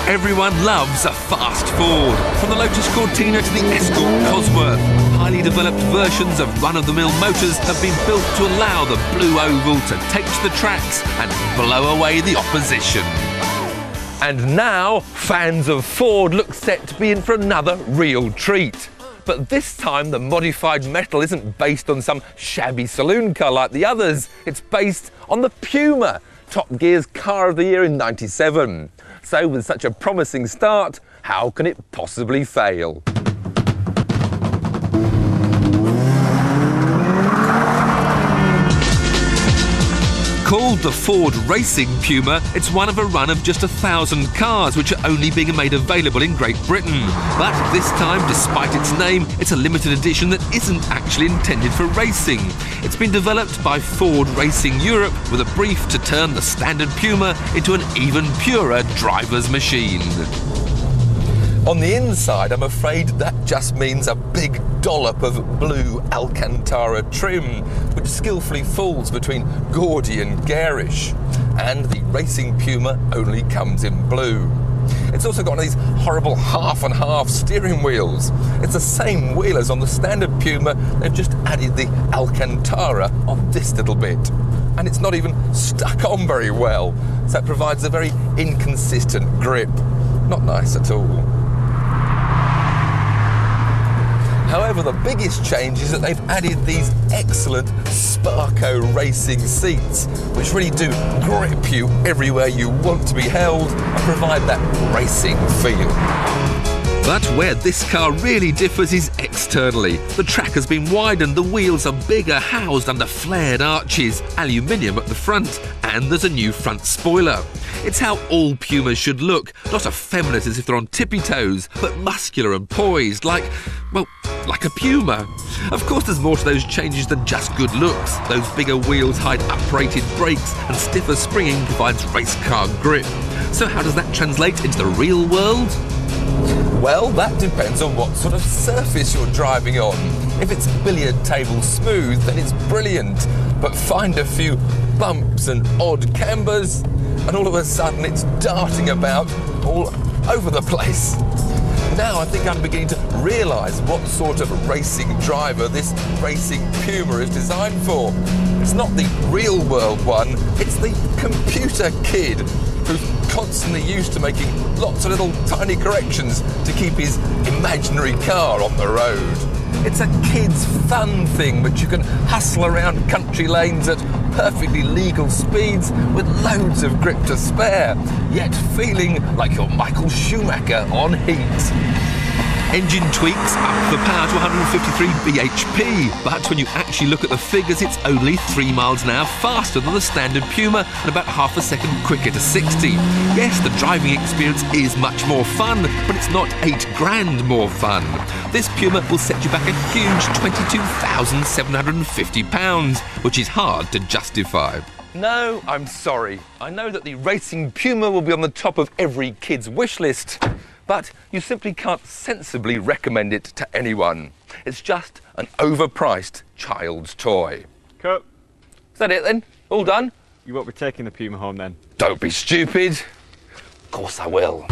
Everyone loves a fast Ford, from the Lotus Cortina to the Escort Cosworth. Highly developed versions of run-of-the-mill motors have been built to allow the blue oval to take to the tracks and blow away the opposition. And now, fans of Ford look set to be in for another real treat. But this time the modified metal isn't based on some shabby saloon car like the others. It's based on the Puma, Top Gear's Car of the Year in '97. So with such a promising start, how can it possibly fail? Called the Ford Racing Puma, it's one of a run of just 1,000 cars which are only being made available in Great Britain. But this time, despite its name, it's a limited edition that isn't actually intended for racing. It's been developed by Ford Racing Europe with a brief to turn the standard Puma into an even purer driver's machine. On the inside, I'm afraid that just means a big dollop of blue Alcantara trim, which skillfully falls between gaudy and garish. And the Racing Puma only comes in blue. It's also got these horrible half and half steering wheels. It's the same wheel as on the standard Puma, they've just added the Alcantara on this little bit. And it's not even stuck on very well, so it provides a very inconsistent grip. Not nice at all. However, the biggest change is that they've added these excellent Sparco racing seats, which really do grip you everywhere you want to be held and provide that racing feel. But where this car really differs is externally. The track has been widened, the wheels are bigger, housed under flared arches, aluminium at the front, and there's a new front spoiler. It's how all Pumas should look, not effeminate as if they're on tippy toes, but muscular and poised, like a Puma. Of course, there's more to those changes than just good looks. Those bigger wheels hide uprated brakes, and stiffer springing provides race car grip. So how does that translate into the real world? Well, that depends on what sort of surface you're driving on. If it's billiard table smooth, then it's brilliant. But find a few bumps and odd cambers, and all of a sudden it's darting about all over the place. Now I think I'm beginning to realise what sort of racing driver this Racing Puma is designed for. It's not the real world one, it's the computer kid who's constantly used to making lots of little tiny corrections to keep his imaginary car on the road. It's a kid's fun thing which you can hustle around country lanes at perfectly legal speeds with loads of grip to spare, yet feeling like you're Michael Schumacher on heat. Engine tweaks up the power to 153 bhp, but when you actually look at the figures, it's only 3 miles an hour faster than the standard Puma and about half a second quicker to 60. Yes, the driving experience is much more fun, but it's not £8,000 more fun. This Puma will set you back a huge £22,750, which is hard to justify. No, I'm sorry. I know that the Racing Puma will be on the top of every kid's wish list, but you simply can't sensibly recommend it to anyone. It's just an overpriced child's toy. Cut. Is that it then? All done? You won't be taking the Puma home then? Don't be stupid. Of course I will.